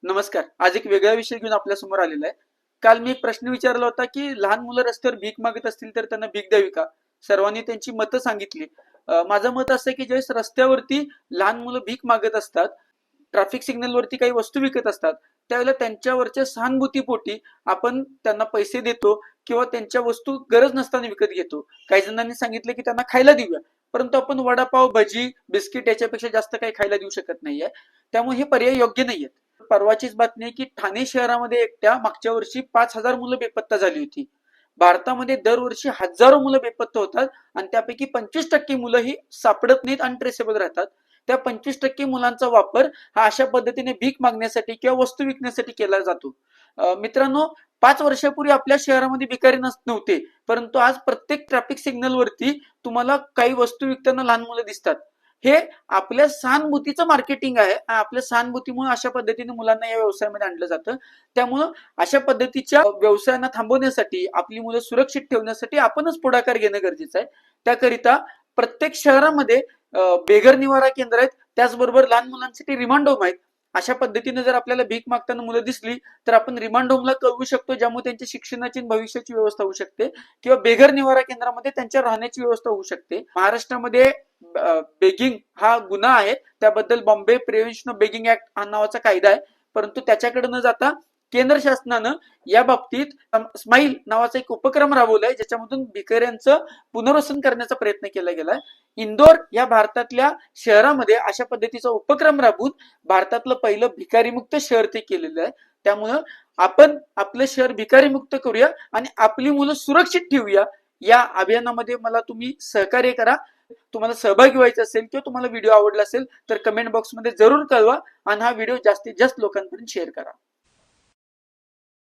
नमस्कार. आज एक वेगळा विषय घेऊन आपल्या समोर आलेला आहे. काल मी एक प्रश्न विचारला होता, की लहान मुलं रस्त्यावर भीक मागत असतील तर त्यांना भीक द्यावी का? सर्वांनी त्यांची मतं सांगितली. माझं मत असं आहे, की ज्यावेळेस रस्त्यावरती लहान मुलं भीक मागत असतात, ट्रॅफिक सिग्नलवरती काही वस्तू विकत असतात, त्यावेळेला त्यांच्यावरच्या सहानुभूतीपोटी आपण त्यांना पैसे देतो किंवा त्यांच्या वस्तू गरज नसताना विकत घेतो. काही जणांनी सांगितलं, की त्यांना खायला देऊया. परंतु आपण वडापाव, भजी, बिस्किट याच्यापेक्षा जास्त काही खायला देऊ शकत नाहीये. त्यामुळे हे पर्याय योग्य नाहीयेत. परवाचीच बातमी आहे की ठाणे शहरामध्ये एकट्या मागच्या वर्षी 5,000 मुलं बेपत्ता झाली होती. भारतामध्ये दरवर्षी हजारो मुलं बेपत्ता होतात आणि त्यापैकी 25% मुलं ही सापडत नाहीत, अनट्रेसेबल राहतात. त्या 25% मुलांचा वापर हा अशा पद्धतीने भीक मागण्यासाठी किंवा वस्तू विकण्यासाठी केला जातो. मित्रांनो, 5 वर्षापूर्वी आपल्या शहरामध्ये भिकारी नव्हते, परंतु आज प्रत्येक ट्रॅफिक सिग्नल वरती तुम्हाला काही वस्तू विकताना लहान मुलं दिसतात. हे आपल्या सहानुभूतीचं मार्केटिंग आहे. आपल्या सहानुभूतीमुळे अशा पद्धतीने मुलांना या व्यवसायामध्ये आणलं जातं. त्यामुळं अशा पद्धतीच्या व्यवसायांना थांबवण्यासाठी, आपली मुलं सुरक्षित ठेवण्यासाठी आपणच पुढाकार घेणं गरजेचं आहे. त्याकरिता प्रत्येक शहरामध्ये बेघर निवारा केंद्र आहेत, त्याचबरोबर लहान मुलांसाठी रिमांड होम आहेत. अशा पद्धतीने जर आपल्याला भीक मागताना मुलं दिसली तर आपण रिमांड होमला कळवू शकतो, ज्यामुळे त्यांच्या शिक्षणाची आणि भविष्याची व्यवस्था होऊ शकते, किंवा बेघर निवारा केंद्रामध्ये त्यांच्या राहण्याची व्यवस्था होऊ शकते. महाराष्ट्रामध्ये बेगिंग हा गुन्हा आहे, त्याबद्दल Bombay prevention of begging act हा नावाचा कायदा आहे. परंतु त्याच्याकडे न जाता केंद्र शासनानं या बाबतीत स्माईल नावाचा एक उपक्रम राबवलाय, ज्याच्यामधून भिकाऱ्यांचं पुनर्वसन करण्याचा प्रयत्न केला गेलाय. इंदोर या भारतातल्या शहरामध्ये अशा पद्धतीचा उपक्रम राबवून भारतातलं पहिलं भिकारीमुक्त शहर ते केलेलं आहे. त्यामुळं आपण आपलं शहर भिकारीमुक्त करूया आणि आपली मुलं सुरक्षित ठेवूया. या अभियानामध्ये मला तुम्ही सहकार्य करा. तुम्हाला सहभागी व्हायचं असेल किंवा तुम्हाला व्हिडिओ आवडला असेल तर कमेंट बॉक्समध्ये जरूर कळवा आणि हा व्हिडिओ जास्तीत जास्त लोकांपर्यंत शेअर करा.